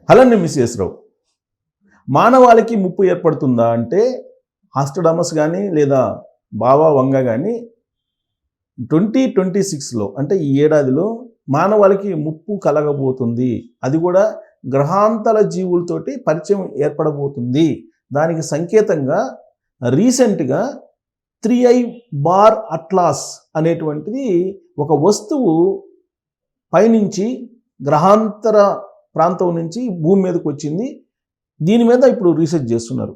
Hello మిస్ఎస్ రావు, మానవాళికి ముప్పు ఏర్పడుతుందా అంటే ఆస్ట్రడామస్ కానీ లేదా బాబా వంగ కానీ 2026లో అంటే ఈ ఏడాదిలో మానవాళికి ముప్పు కలగబోతుంది. అది కూడా గ్రహాంతర జీవులతోటి పరిచయం ఏర్పడబోతుంది. దానికి సంకేతంగా రీసెంట్గా 3I బార్ అట్లాస్ అనేటువంటిది ఒక వస్తువు పైనుంచి గ్రహాంతర ప్రాంతం నుంచి భూమి మీదకి వచ్చింది. దీని మీద ఇప్పుడు రీసెర్చ్ చేస్తున్నారు.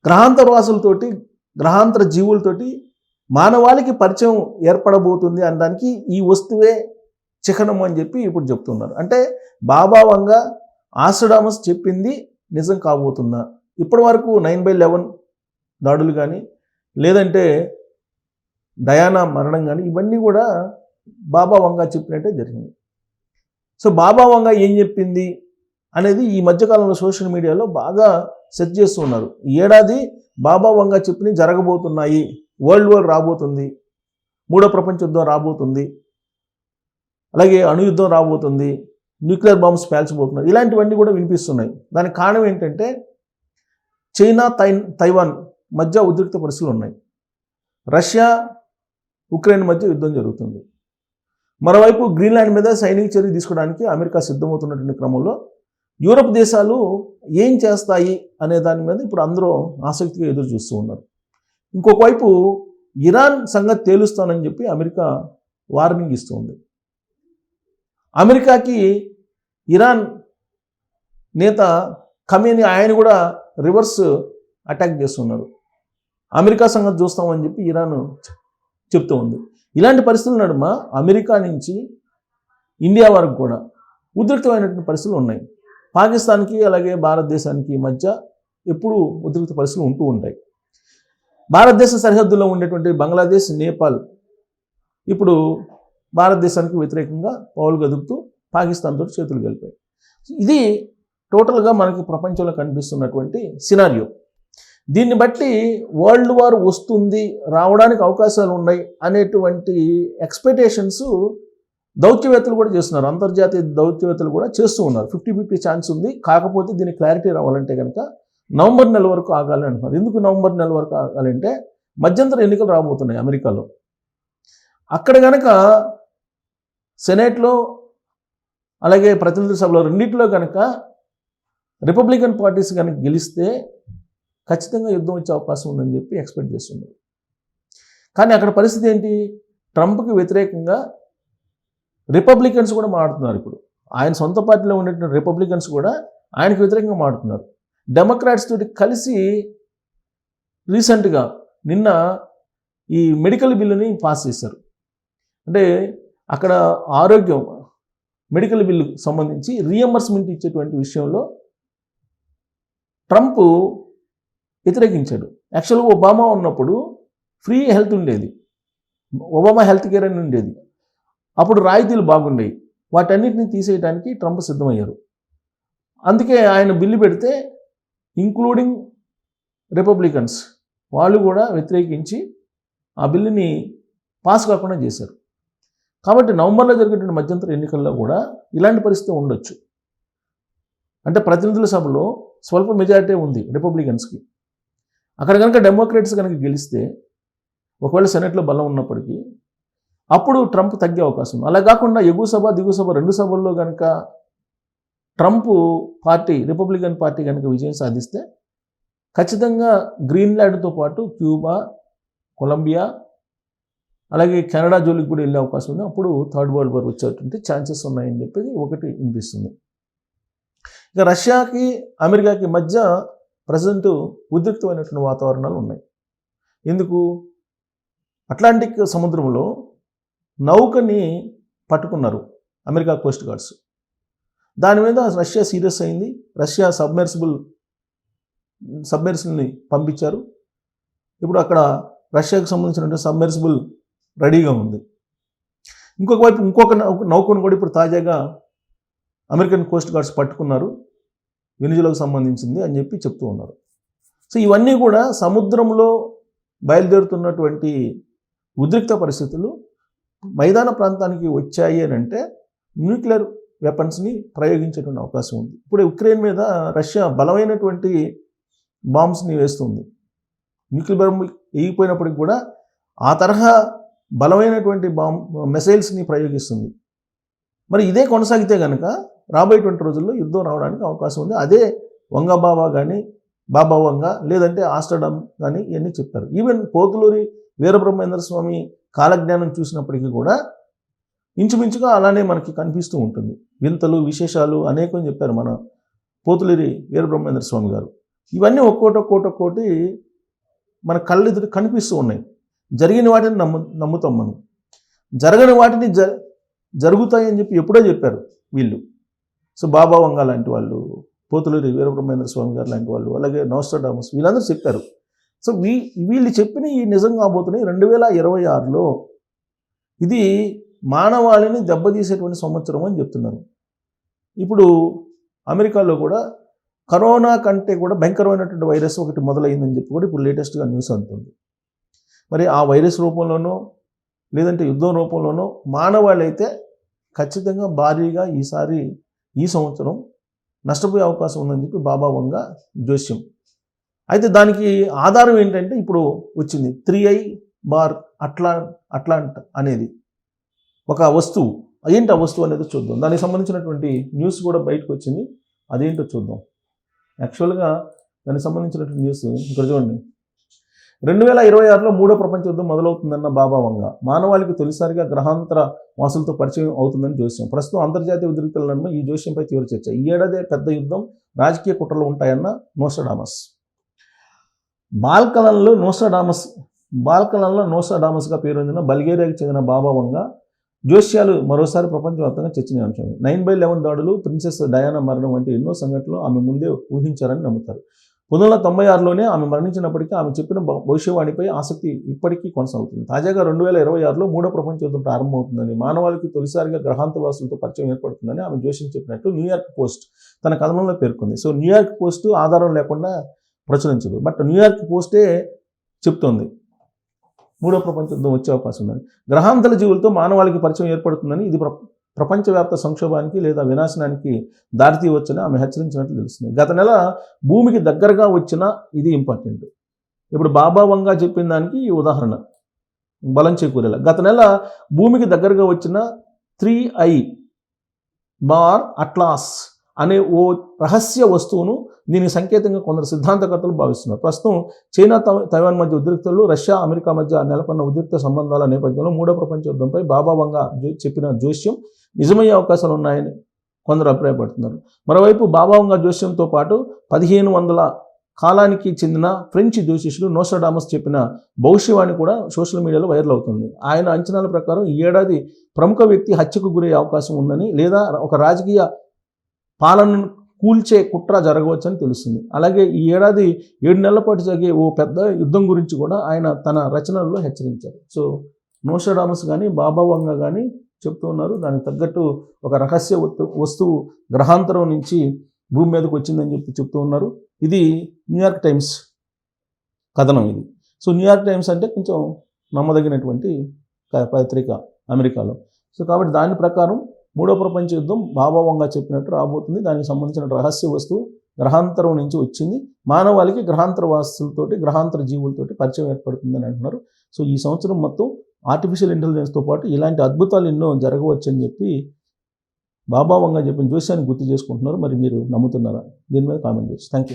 గ్రహాంతర వాసులతోటి గ్రహాంతర జీవులతోటి మానవాళికి పరిచయం ఏర్పడబోతుంది అనడానికి ఈ వస్తువే చిహ్నం అని చెప్పి ఇప్పుడు చెప్తున్నారు. అంటే బాబా వంగ ఆస్ట్రడామస్ చెప్పింది నిజం కాబోతుందా? ఇప్పటి వరకు 9/11 దాడులు కానీ లేదంటే డయానా మరణం కానీ ఇవన్నీ కూడా బాబా వంగ చెప్పినట్టే జరిగింది. సో బాబా వంగ ఏం చెప్పింది అనేది ఈ మధ్యకాలంలో సోషల్ మీడియాలో బాగా సెర్చ్ చేస్తూ ఉన్నారు. ఈ ఏడాది బాబా వంగ చెప్పినవి జరగబోతున్నాయి. వరల్డ్ వార్ రాబోతుంది, మూడో ప్రపంచ యుద్ధం రాబోతుంది, అలాగే అణుయుద్ధం రాబోతుంది, న్యూక్లియర్ బాంబ్స్ పేల్చబోతున్నారు, ఇలాంటివన్నీ కూడా వినిపిస్తున్నాయి. దానికి కారణం ఏంటంటే చైనా తైవాన్ మధ్య ఉద్రిక్త పరిస్థితులు ఉన్నాయి. రష్యా ఉక్రెయిన్ మధ్య యుద్ధం జరుగుతుంది. మరోవైపు గ్రీన్లాండ్ మీద సైనిక చర్య తీసుకోవడానికి అమెరికా సిద్ధమవుతున్నటువంటి క్రమంలో యూరప్ దేశాలు ఏం చేస్తాయి అనే దాని మీద ఇప్పుడు అందరూ ఆసక్తిగా ఎదురు చూస్తూ ఉన్నారు. ఇంకొక వైపు ఇరాన్ సంగతి తేలుస్తానని చెప్పి అమెరికా వార్నింగ్ ఇస్తుంది. అమెరికాకి ఇరాన్ నేత ఖమేనీ ఆయన కూడా రివర్స్ అటాక్ చేస్తున్నారు. అమెరికా సంగతి చూస్తామని చెప్పి ఇరాన్ చెప్తూ ఉంది. ఇలాంటి పరిస్థితుల నడుమ అమెరికా నుంచి ఇండియా వరకు కూడా ఉద్రిక్తమైనటువంటి పరిస్థితులు ఉన్నాయి. పాకిస్తాన్కి అలాగే భారతదేశానికి మధ్య ఎప్పుడూ ఉద్రిక్త పరిస్థితులు ఉంటూ ఉంటాయి. భారతదేశ సరిహద్దుల్లో ఉండేటువంటి బంగ్లాదేశ్, నేపాల్ ఇప్పుడు భారతదేశానికి వ్యతిరేకంగా పౌలు గదుపుతూ పాకిస్తాన్తో చేతులు కలిపాయి. ఇది టోటల్గా మనకి ప్రపంచంలో కనిపిస్తున్నటువంటి సినారియో. దీన్ని బట్టి వరల్డ్ వార్ వస్తుంది, రావడానికి అవకాశాలు ఉన్నాయి అనేటువంటి ఎక్స్పెక్టేషన్స్ దౌత్యవేత్తలు కూడా చేస్తున్నారు. అంతర్జాతీయ దౌత్యవేత్తలు కూడా చేస్తూ ఉన్నారు. 50-50 ఛాన్స్ ఉంది. కాకపోతే దీనికి క్లారిటీ రావాలంటే కనుక నవంబర్ నెల వరకు ఆగాలి అంటున్నారు. ఎందుకు నవంబర్ నెల వరకు ఆగాలంటే మధ్యంతర ఎన్నికలు రాబోతున్నాయి అమెరికాలో. అక్కడ కనుక సెనేట్లో అలాగే ప్రతినిధుల సభలో రెండింటిలో కనుక రిపబ్లికన్ పార్టీస్ కనుక గెలిస్తే ఖచ్చితంగా యుద్ధం వచ్చే అవకాశం ఉందని చెప్పి ఎక్స్పెక్ట్ చేస్తున్నారు. కానీ అక్కడ పరిస్థితి ఏంటి? ట్రంప్కి వ్యతిరేకంగా రిపబ్లికన్స్ కూడా మాట్లాడుతున్నారు. ఇప్పుడు ఆయన సొంత పార్టీలో ఉండేటువంటి రిపబ్లికన్స్ కూడా ఆయనకు వ్యతిరేకంగా మాట్లాడుతున్నారు. డెమోక్రాట్స్ తోటి కలిసి రీసెంట్గా నిన్న ఈ మెడికల్ బిల్లుని పాస్ చేశారు. అంటే అక్కడ ఆరోగ్యం మెడికల్ బిల్లుకు సంబంధించి రీఎంబర్స్మెంట్ ఇచ్చేటువంటి విషయంలో ట్రంప్ వ్యతిరేకించాడు. యాక్చువల్గా ఒబామా ఉన్నప్పుడు ఫ్రీ హెల్త్ ఉండేది, ఒబామా హెల్త్ కేర్ అని ఉండేది. అప్పుడు రాయితీలు బాగుండేవి. వాటన్నిటిని తీసేయడానికి ట్రంప్ సిద్ధమయ్యారు. అందుకే ఆయన బిల్లు పెడితే ఇంక్లూడింగ్ రిపబ్లికన్స్ వాళ్ళు కూడా వ్యతిరేకించి ఆ బిల్లుని పాస్ కాకుండా చేశారు. కాబట్టి నవంబర్లో జరిగేటువంటి మధ్యంతర ఎన్నికల్లో కూడా ఇలాంటి పరిస్థితి ఉండొచ్చు. అంటే ప్రతినిధుల సభలో స్వల్ప మెజారిటీ ఉంది రిపబ్లికన్స్కి. అక్కడ కనుక డెమోక్రాట్స్ కనుక గెలిస్తే ఒకవేళ సెనెట్లో బలం ఉన్నప్పటికీ అప్పుడు ట్రంప్ తగ్గే అవకాశం ఉంది. అలా కాకుండా ఎగువ సభ దిగువ సభ రెండు సభల్లో కనుక ట్రంప్ పార్టీ రిపబ్లికన్ పార్టీ కనుక విజయం సాధిస్తే ఖచ్చితంగా గ్రీన్లాండ్తో పాటు క్యూబా, కొలంబియా అలాగే కెనడా జోలికి కూడా వెళ్ళే అవకాశం ఉంది. అప్పుడు థర్డ్ వరల్డ్ వార్ వచ్చేటువంటి ఛాన్సెస్ ఉన్నాయని చెప్పి ఒకటి వినిపిస్తుంది. ఇక రష్యాకి అమెరికాకి మధ్య ప్రజెంట్ ఉద్రిక్తమైనటువంటి వాతావరణాలు ఉన్నాయి. ఎందుకు? అట్లాంటిక్ సముద్రంలో నౌకని పట్టుకున్నారు అమెరికా కోస్ట్ గార్డ్స్. దాని మీద రష్యా సీరియస్ అయింది. రష్యా సబ్మెర్సిబుల్ని పంపించారు. ఇప్పుడు అక్కడ రష్యాకు సంబంధించిన సబ్మెర్సిబుల్ రెడీగా ఉంది. ఇంకొక వైపు ఇంకొక నౌకను కూడా ఇప్పుడు తాజాగా అమెరికన్ కోస్ట్ గార్డ్స్ పట్టుకున్నారు, వెనిజులాకు సంబంధించింది అని చెప్పి చెప్తూ ఉన్నారు. సో ఇవన్నీ కూడా సముద్రంలో బయలుదేరుతున్నటువంటి ఉద్రిక్త పరిస్థితులు మైదాన ప్రాంతానికి వచ్చాయి అని అంటే న్యూక్లియర్ వెపన్స్ని ప్రయోగించేటువంటి అవకాశం ఉంది. ఇప్పుడు ఉక్రెయిన్ మీద రష్యా బలమైనటువంటి బాంబ్స్ని వేస్తుంది. న్యూక్లియర్ బాంబ్ వేగిపోయినప్పటికి కూడా ఆ తరహా బలమైనటువంటి మిసైల్స్ని ప్రయోగిస్తుంది. మరి ఇదే కొనసాగితే కనుక రాబోయేటువంటి రోజుల్లో యుద్ధం రావడానికి అవకాశం ఉంది. అదే వంగ బాబా కానీ బాబా వంగ లేదంటే ఆస్టర్డామ్ కానీ ఇవన్నీ చెప్పారు. ఈవెన్ పోతులూరి వీరబ్రహ్మేంద్ర స్వామి కాలజ్ఞానం చూసినప్పటికీ కూడా ఇంచుమించుగా అలానే మనకి కనిపిస్తూ ఉంటుంది. వింతలు విశేషాలు అనేకం చెప్పారు మన పోతులూరి వీరబ్రహ్మేంద్ర స్వామి గారు. ఇవన్నీ ఒక్కోటి మన కళ్ళెదురు కనిపిస్తూ ఉన్నాయి. జరిగిన వాటిని నమ్ముతాం మనం. జరగని వాటిని జరుగుతాయని చెప్పి ఎప్పుడో చెప్పారు వీళ్ళు. సో బాబా వంగ లాంటి వాళ్ళు, పోతులూరి వీరబ్రహ్మేంద్ర స్వామి గారు లాంటి వాళ్ళు, అలాగే నోస్ట్రాడామస్ వీళ్ళందరూ చెప్పారు. సో వీళ్ళు చెప్పిన ఈ నిజం కాబోతున్నాయి 2026లో. ఇది మానవాళిని దెబ్బతీసేటువంటి సంవత్సరం అని చెప్తున్నారు. ఇప్పుడు అమెరికాలో కూడా కరోనా కంటే కూడా భయంకరమైనటువంటి వైరస్ ఒకటి మొదలైందని చెప్పి కూడా ఇప్పుడు లేటెస్ట్గా న్యూస్ అందుతుంది. మరి ఆ వైరస్ రూపంలోనో లేదంటే యుద్ధం రూపంలోనో మానవాళి అయితే ఖచ్చితంగా భారీగా ఈ సంవత్సరం నష్టపోయే అవకాశం ఉందని చెప్పి బాబా వంగ జోస్యం. అయితే దానికి ఆధారం ఏంటంటే ఇప్పుడు వచ్చింది 3I బార్ అట్లాంట్ అనేది ఒక వస్తువు. ఏంటి ఆ వస్తువు అనేది చూద్దాం. దానికి సంబంధించినటువంటి న్యూస్ కూడా బయటకు వచ్చింది. అదేంటో చూద్దాం. యాక్చువల్గా దానికి సంబంధించినటువంటి న్యూస్ ఇక్కడ చూడండి. 2026లో 3వ ప్రపంచ యుద్ధం మొదలవుతుందన్న బాబా వంగ. మానవాళికి తొలిసారిగా గ్రహాంతర వాసులతో పరిచయం అవుతుందని జోస్యం. ప్రస్తుతం అంతర్జాతీయ ఉద్రిక్తల నడుమ ఈ జోస్యంపై తీవ్ర చర్చ. ఈ ఏడాదే పెద్ద యుద్ధం, రాజకీయ కుట్రలు ఉంటాయన్న నోస్ట్రాడామస్. బాల్కనంలో నోస్ట్రాడామస్గా పేరొందిన బల్గేరియాకి చెందిన బాబా వంగ జోస్యాలు మరోసారి ప్రపంచవ్యాప్తంగా చర్చనీయాంశం. 9/11 దాడులు, ప్రిన్సెస్ డయానా మరణం వంటి ఎన్నో సంఘటనలు ఆమె ముందే ఊహించారని నమ్ముతారు. 1996లోనే ఆమె మరణించినప్పటికీ ఆమె చెప్పిన భవిష్యవాణిపై ఆసక్తి ఇప్పటికీ కొనసాగుతుంది. తాజాగా 2026లో 3వ ప్రపంచ యుద్ధం ప్రారంభమవుతుందని, మానవాళికి తొలిసారిగా గ్రహాంతవాసులతో పరిచయం ఏర్పడుతుందని ఆమె జోస్యం చెప్పినట్టు న్యూయార్క్ పోస్ట్ తన కథనంలో పేర్కొంది. సో న్యూయార్క్ పోస్ట్ ఆధారం లేకుండా ప్రచురించదు, బట్ న్యూయార్క్ పోస్టే చెప్తోంది 3వ ప్రపంచ యుద్ధం వచ్చే అవకాశం ఉందని. గ్రహాంతర జీవులతో మానవాళికి పరిచయం ఏర్పడుతుందని, ఇది ప్రపంచవ్యాప్త సంక్షోభానికి లేదా వినాశనానికి దారితీయవచ్చని ఆమె హెచ్చరించినట్లు తెలుస్తుంది. గత నెల భూమికి దగ్గరగా వచ్చిన, ఇది ఇంపార్టెంట్, ఇప్పుడు బాబా వంగ చెప్పిన దానికి ఈ ఉదాహరణ బలం చేకూరేలా. గత నెల భూమికి దగ్గరగా వచ్చిన 3I బార్ అట్లాస్ అనే ఓ రహస్య వస్తువును దీనికి సంకేతంగా కొందరు సిద్ధాంతకర్తలు భావిస్తున్నారు. ప్రస్తుతం చైనా తైవాన్ మధ్య ఉద్రిక్తలు, రష్యా అమెరికా మధ్య నెలకొన్న ఉద్రిక్త సంబంధాల నేపథ్యంలో 3వ ప్రపంచ యుద్ధంపై బాబా వంగ చెప్పిన జోస్యం నిజమయ్యే అవకాశాలు ఉన్నాయని కొందరు అభిప్రాయపడుతున్నారు. మరోవైపు బాబా వంగ జోస్యంతో పాటు 1500 కాలానికి చెందిన ఫ్రెంచ్ జ్యోతిష్యుడు నోస్ట్రాడామస్ చెప్పిన భవిష్యవాణి కూడా సోషల్ మీడియాలో వైరల్ అవుతుంది. ఆయన అంచనాల ప్రకారం ఈ ఏడాది ప్రముఖ వ్యక్తి హత్యకు గురయ్యే అవకాశం ఉందని, లేదా ఒక రాజకీయ పాలనను కూల్చే కుట్ర జరగవచ్చని తెలుస్తుంది. అలాగే ఈ ఏడాది 7 నెలల పాటు జరిగే ఓ పెద్ద యుద్ధం గురించి కూడా ఆయన తన రచనల్లో హెచ్చరించారు. సో నోస్ట్రాడామస్ కానీ బాబా వంగ కానీ చెప్తూ ఉన్నారు. దానికి తగ్గట్టు ఒక రహస్య వస్తువు గ్రహాంతరం నుంచి భూమి మీదకి వచ్చిందని చెప్పి చెప్తూ ఉన్నారు. ఇది న్యూయార్క్ టైమ్స్ కథనం ఇది. సో న్యూయార్క్ టైమ్స్ అంటే కొంచెం నమ్మదగినటువంటి పత్రిక అమెరికాలో. సో కాబట్టి దాని ప్రకారం 3వ ప్రపంచ యుద్ధం బాబా వంగ చెప్పినట్టు రాబోతుంది. దానికి సంబంధించిన రహస్య వస్తువు గ్రహాంతరం నుంచి వచ్చింది. మానవాళికి గ్రహాంతర వాసులతోటి, గ్రహాంతర జీవులతోటి పరిచయం ఏర్పడుతుందని అంటున్నారు. సో ఈ సంవత్సరం మొత్తం ఆర్టిఫిషియల్ ఇంటెలిజెన్స్తో పాటు ఇలాంటి అద్భుతాలు ఎన్నో జరగవచ్చని చెప్పి బాబా వంగ చెప్పిన జోస్యాన్ని గుర్తు చేసుకుంటున్నారు. మరి మీరు నమ్ముతున్నారా? దీని మీద కామెంట్ చేయొచ్చు. Thank you.